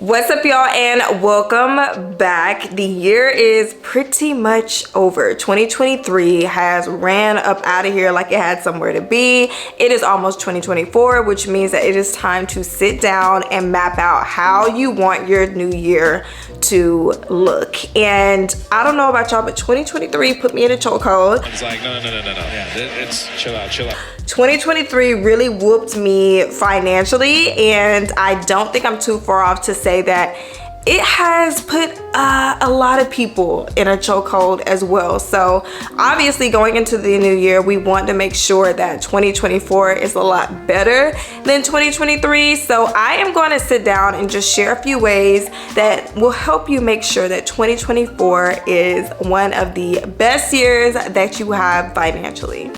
What's up, y'all, and welcome back. The year is pretty much over. 2023 has ran up out of here like it had somewhere to be. It is almost 2024, which means that it is time to sit down and map out how you want your new year to look. And I don't know about y'all, but 2023 put me in a chokehold. It's like, no. Yeah, it's chill out. 2023 really whooped me financially, and I don't think I'm too far off to say that it has put a lot of people in a chokehold as well. So obviously going into the new year, we want to make sure that 2024 is a lot better than 2023. So I am going to sit down and just share a few ways that will help you make sure that 2024 is one of the best years that you have financially.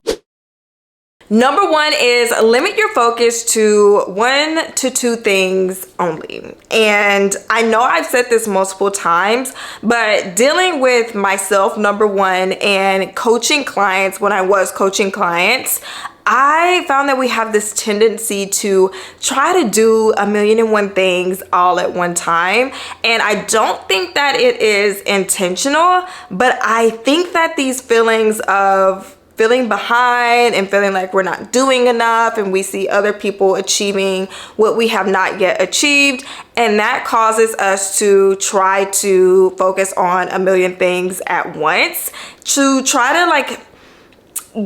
Number one is limit your focus to 1 to 2 things only. And I know I've said this multiple times, but dealing with myself, number one, and coaching clients, when I was coaching clients, I found that we have this tendency to try to do 1,000,001 things all at one time. And I don't think that it is intentional, but I think that these feelings of feeling behind and feeling like we're not doing enough, and we see other people achieving what we have not yet achieved, and that causes us to try to focus on 1,000,000 things at once to try to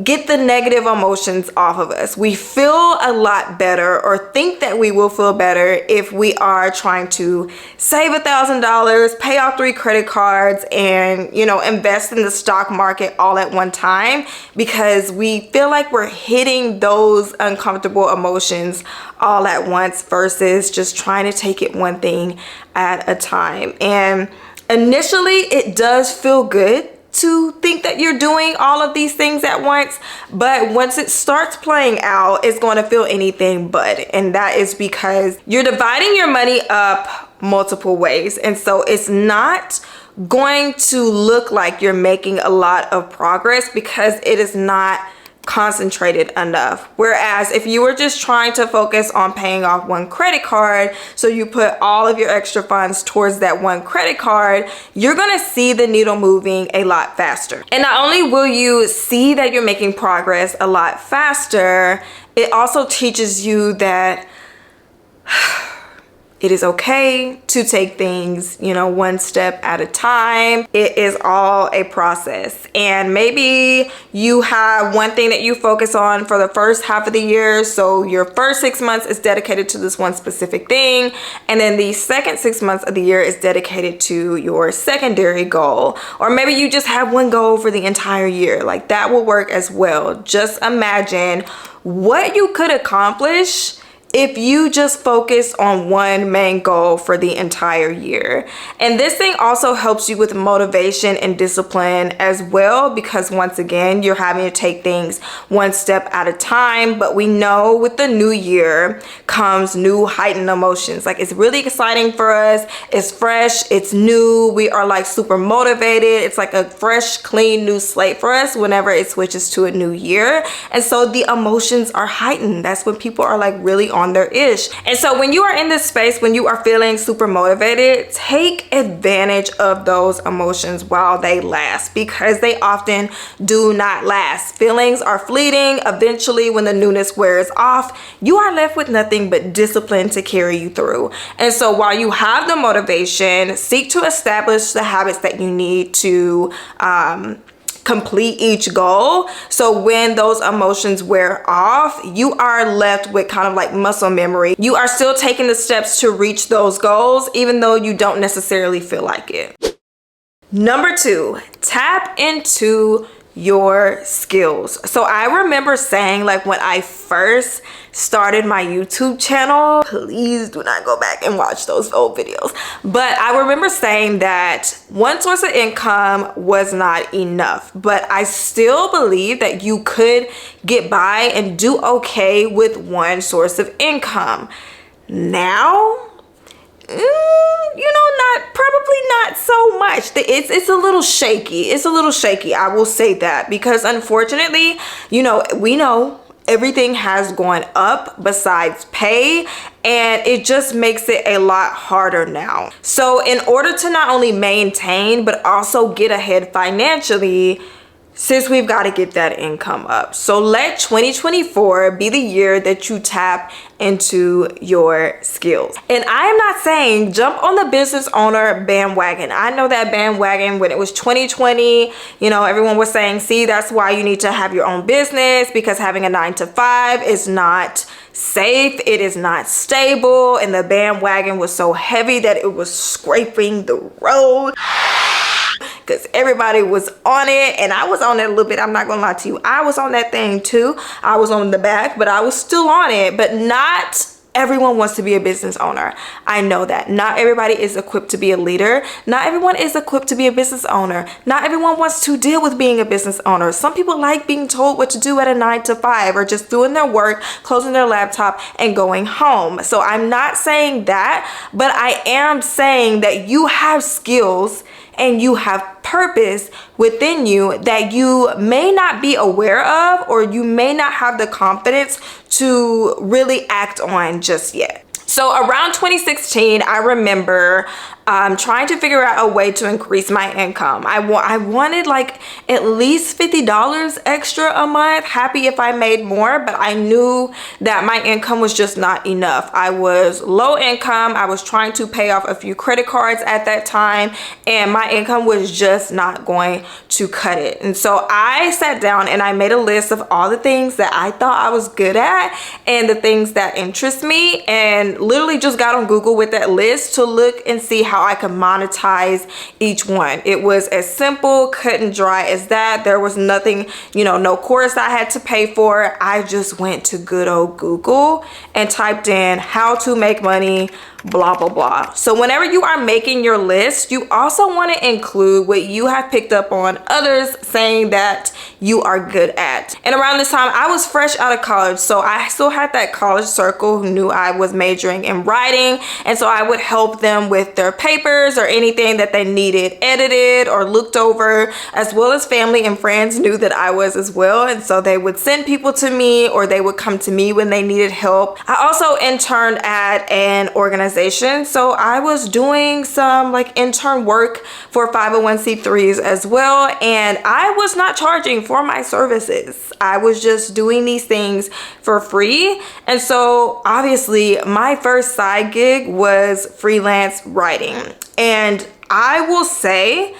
get the negative emotions off of us. We feel a lot better, or think that we will feel better, if we are trying to save $1,000, pay off 3 credit cards, and invest in the stock market all at one time, because we feel like we're hitting those uncomfortable emotions all at once versus just trying to take it one thing at a time. And initially it does feel good to think that you're doing all of these things at once, but once it starts playing out, it's going to feel anything but. And that is because you're dividing your money up multiple ways, and so it's not going to look like you're making a lot of progress because it is not concentrated enough. Whereas if you were just trying to focus on paying off 1 credit card, so you put all of your extra funds towards that 1 credit card, you're gonna see the needle moving a lot faster. And not only will you see that you're making progress a lot faster, it also teaches you that it is okay to take things, 1 step at a time. It is all a process. And maybe you have one thing that you focus on for the first half of the year. So your first 6 months is dedicated to this one specific thing. And then the second 6 months of the year is dedicated to your secondary goal. Or maybe you just have 1 goal for the entire year. That will work as well. Just imagine what you could accomplish if you just focus on 1 main goal for the entire year. And this thing also helps you with motivation and discipline as well, because once again, you're having to take things 1 step at a time. But we know with the new year comes new heightened emotions. It's really exciting for us. It's fresh, it's new. We are super motivated. It's like a fresh, clean, new slate for us whenever it switches to a new year. And so the emotions are heightened. That's when people are really on their ish. And so when you are in this space, when you are feeling super motivated, take advantage of those emotions while they last, because they often do not last. Feelings are fleeting. Eventually, when the newness wears off, you are left with nothing but discipline to carry you through. And so while you have the motivation, seek to establish the habits that you need to complete each goal. So when those emotions wear off, you are left with kind of muscle memory. You are still taking the steps to reach those goals, even though you don't necessarily feel like it. Number 2, tap into your skills. So I remember saying, when I first started my YouTube channel, please do not go back and watch those old videos, but I remember saying that 1 source of income was not enough, but I still believe that you could get by and do okay with 1 source of income. Now, probably not so much. It's a little shaky. I will say that, because unfortunately, we know everything has gone up besides pay, and it just makes it a lot harder now. So in order to not only maintain but also get ahead financially, sis, we've got to get that income up. So let 2024 be the year that you tap into your skills. And I am not saying jump on the business owner bandwagon. I know that bandwagon when it was 2020, everyone was saying, see, that's why you need to have your own business, because having a 9-to-5 is not safe, it is not stable, and the bandwagon was so heavy that it was scraping the road, because everybody was on it, and I was on it a little bit. I'm not gonna lie to you, I was on that thing too. I was on the back, but I was still on it. But not everyone wants to be a business owner. I know that not everybody is equipped to be a leader. Not everyone is equipped to be a business owner. Not everyone wants to deal with being a business owner. Some people like being told what to do at a 9-to-5, or just doing their work, closing their laptop and going home. So I'm not saying that, but I am saying that you have skills and you have purpose within you that you may not be aware of, or you may not have the confidence to really act on just yet. So around 2016, I remember trying to figure out a way to increase my income. I wanted like at least $50 extra a month. Happy if I made more, but I knew that my income was just not enough. I was low income. I was trying to pay off a few credit cards at that time, and my income was just not going to cut it. And so I sat down and I made a list of all the things that I thought I was good at and the things that interest me, and literally just got on Google with that list to look and see how I could monetize each one. It was as simple, cut and dry as that. There was nothing, no course I had to pay for. I just went to good old Google and typed in how to make money, blah, blah, blah. So whenever you are making your list, you also want to include what you have picked up on others saying that you are good at. And around this time, I was fresh out of college, so I still had that college circle who knew I was majoring in writing, and so I would help them with their papers or anything that they needed edited or looked over, as well as family and friends knew that I was as well, and so they would send people to me, or they would come to me when they needed help. I also interned at an organization, so I was doing some like intern work for 501c3s as well, and I was not charging for my services. I was just doing these things for free. And so obviously my first side gig was freelance writing, and I will say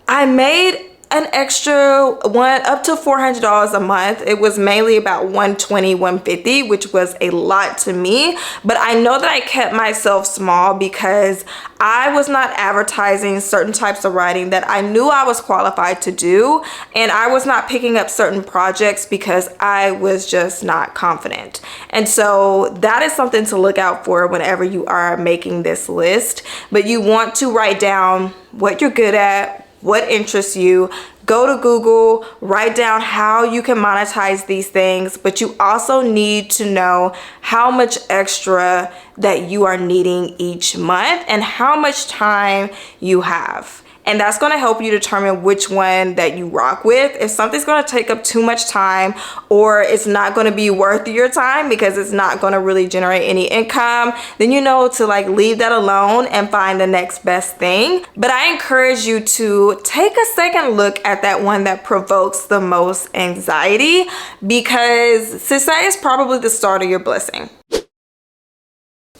I made an extra one up to $400 a month. It was mainly about $120, $150, which was a lot to me, but I know that I kept myself small because I was not advertising certain types of writing that I knew I was qualified to do, and I was not picking up certain projects because I was just not confident. And so that is something to look out for whenever you are making this list. But you want to write down what you're good at, what interests you. Go to Google, write down how you can monetize these things, but you also need to know how much extra that you are needing each month and how much time you have. And that's going to help you determine which one that you rock with. If something's going to take up too much time, or it's not going to be worth your time because it's not going to really generate any income, then you know to like leave that alone and find the next best thing. But I encourage you to take a second look at that one that provokes the most anxiety, because sis, that is probably the start of your blessing.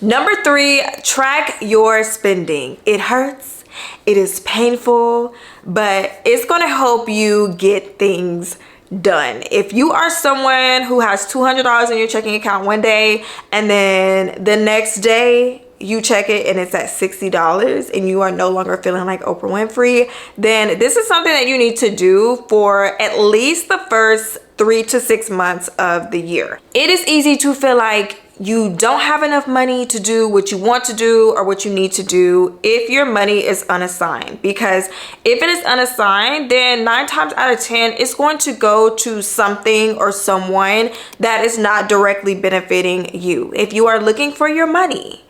Number 3, track your spending. It hurts. It is painful, but it's going to help you get things done. If you are someone who has $200 in your checking account one day, and then the next day you check it and it's at $60 and you are no longer feeling like Oprah Winfrey, then this is something that you need to do for at least the first 3 to 6 months of the year. It is easy to feel like you don't have enough money to do what you want to do or what you need to do if your money is unassigned. Because if it is unassigned, then 9 times out of 10, it's going to go to something or someone that is not directly benefiting you. If you are looking for your money,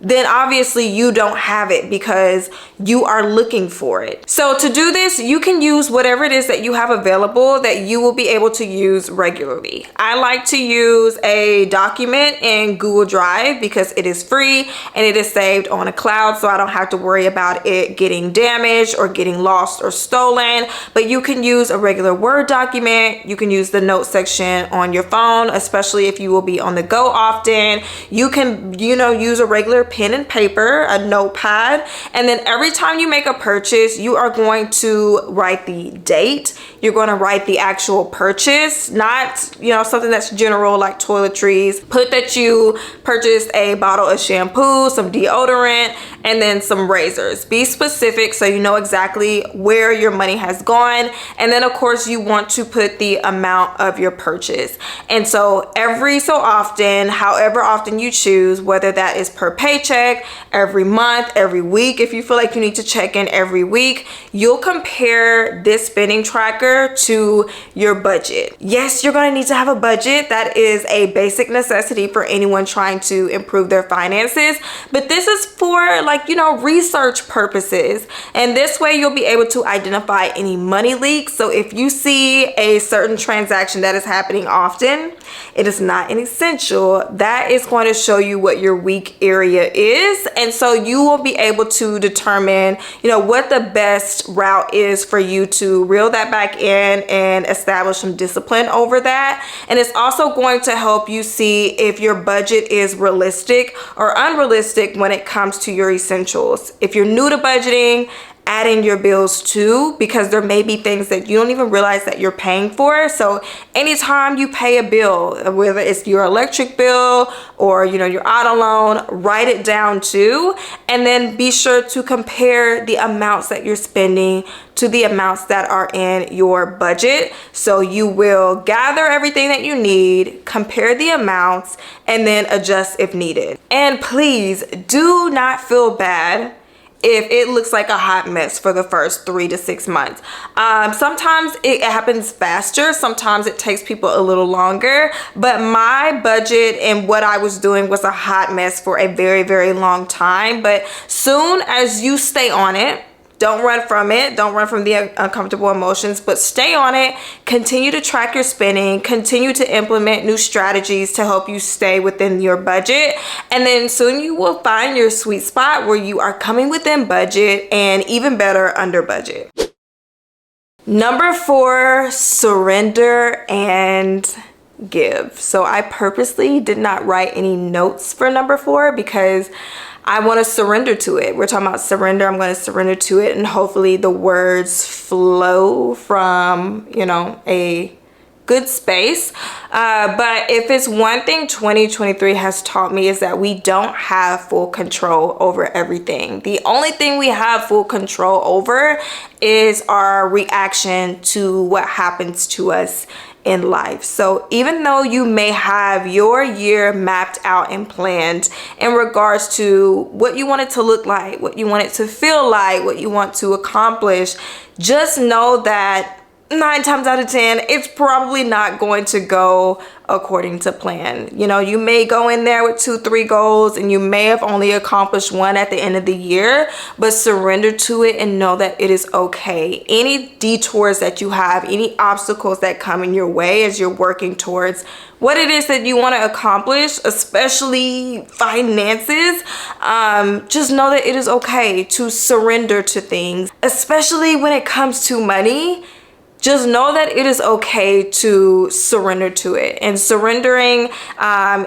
then obviously you don't have it because you are looking for it. So to do this, you can use whatever it is that you have available that you will be able to use regularly. I like to use a document in Google Drive because it is free and it is saved on a cloud, so I don't have to worry about it getting damaged or getting lost or stolen. But you can use a regular Word document. You can use the note section on your phone, especially if you will be on the go often. You can, use a regular pen and paper, a notepad, and then every time you make a purchase, you are going to write the date. You're going to write the actual purchase, not, something that's general like toiletries. Put that you purchased a bottle of shampoo, some deodorant, and then some razors. Be specific so you know exactly where your money has gone. And then of course you want to put the amount of your purchase. And so every so often, however often you choose, whether that is per paycheck, every month, every week, if you feel like you need to check in every week, you'll compare this spending tracker to your budget. Yes, you're going to need to have a budget. That is a basic necessity for anyone trying to improve their finances. But this is for research purposes. And this way you'll be able to identify any money leaks. So if you see a certain transaction that is happening often, it is not an essential. That is going to show you what your weak area is. And so you will be able to determine, what the best route is for you to reel that back in and establish some discipline over that. And it's also going to help you see if your budget is realistic or unrealistic when it comes to your essentials. If you're new to budgeting, add in your bills too, because there may be things that you don't even realize that you're paying for. So anytime you pay a bill, whether it's your electric bill or your auto loan, write it down too, and then be sure to compare the amounts that you're spending to the amounts that are in your budget. So you will gather everything that you need, compare the amounts, and then adjust if needed. And please do not feel bad if it looks like a hot mess for the first 3 to 6 months. Sometimes it happens faster. Sometimes it takes people a little longer. But my budget and what I was doing was a hot mess for a very, very long time. But soon as you stay on it, don't run from it. Don't run from the uncomfortable emotions, but stay on it. Continue to track your spending. Continue to implement new strategies to help you stay within your budget. And then soon you will find your sweet spot where you are coming within budget and even better under budget. Number 4, surrender and give. So I purposely did not write any notes for number 4 because I want to surrender to it. We're talking about surrender. I'm going to surrender to it, and hopefully the words flow from, a good space. But if it's one thing 2023 has taught me is that we don't have full control over everything. The only thing we have full control over is our reaction to what happens to us in life. So even though you may have your year mapped out and planned in regards to what you want it to look like, what you want it to feel like, what you want to accomplish, just know that 9 times out of 10, it's probably not going to go according to plan. You may go in there with 2-3 goals and you may have only accomplished 1 at the end of the year, but surrender to it and know that it is okay. Any detours that you have, any obstacles that come in your way as you're working towards what it is that you want to accomplish, especially finances, just know that it is okay to surrender to things, especially when it comes to money. Just know that it is okay to surrender to it. And surrendering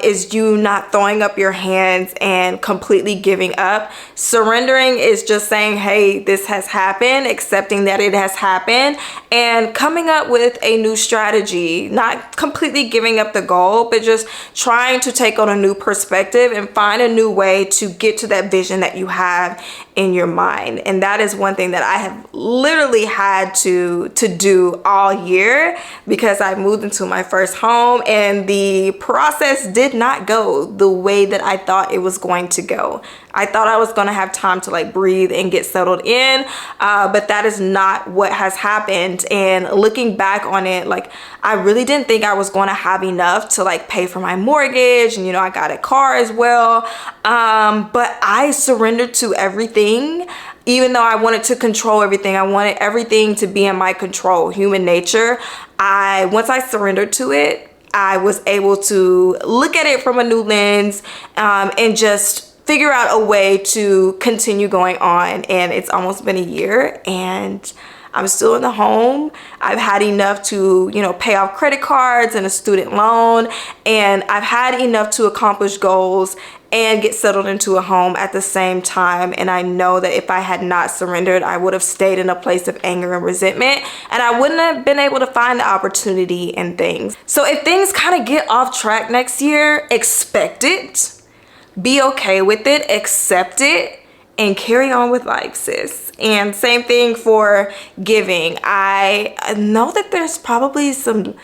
is you not throwing up your hands and completely giving up. Surrendering is just saying, hey, this has happened, accepting that it has happened, and coming up with a new strategy. Not completely giving up the goal, but just trying to take on a new perspective and find a new way to get to that vision that you have in your mind. And that is one thing that I have literally had to do to all year because I moved into my first home and the process did not go the way that I thought it was going to go. I thought I was gonna have time to like breathe and get settled in, but that is not what has happened. And looking back on it, like I really didn't think I was gonna have enough to like pay for my mortgage, and you know, I got a car as well. But I surrendered to everything. Even though I wanted to control everything, I wanted everything to be in my control, human nature. Once I surrendered to it, I was able to look at it from a new lens, and just figure out a way to continue going on. And it's almost been a year and I'm still in the home. I've had enough to, you know, pay off credit cards and a student loan, and I've had enough to accomplish goals and get settled into a home at the same time. And I know that if I had not surrendered, I would have stayed in a place of anger and resentment, and I wouldn't have been able to find the opportunity in things. So if things kind of get off track next year, expect it. Be okay with it, accept it, and carry on with life, sis. And same thing for giving. I know that there's probably some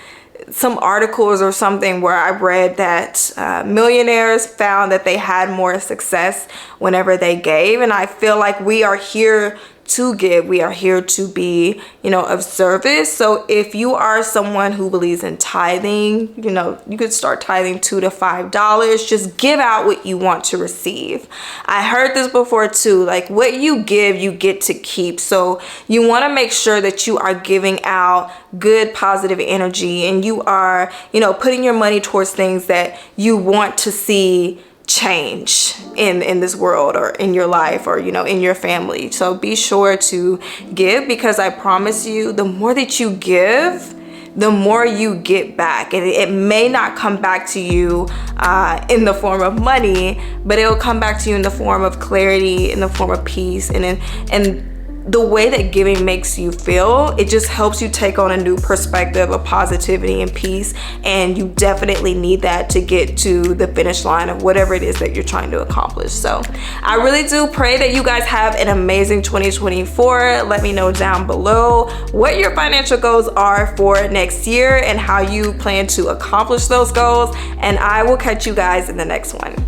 articles or something where I read that millionaires found that they had more success whenever they gave. And I feel like we are here to give. We are here to be, you know, of service. So if you are someone who believes in tithing, you know, you could start tithing $2 to $5. Just give out what you want to receive. I heard this before too, like what you give, you get to keep. So you want to make sure that you are giving out good, positive energy, and you are, you know, putting your money towards things that you want to see change in this world or in your life or, you know, in your family. So be sure to give, because I promise you, the more that you give, the more you get back. And it may not come back to you in the form of money, but it will come back to you in the form of clarity, in the form of peace, and the way that giving makes you feel. It just helps you take on a new perspective of positivity and peace, and you definitely need that to get to the finish line of whatever it is that you're trying to accomplish. So I really do pray that you guys have an amazing 2024. Let me know down below what your financial goals are for next year and how you plan to accomplish those goals, and I will catch you guys in the next one.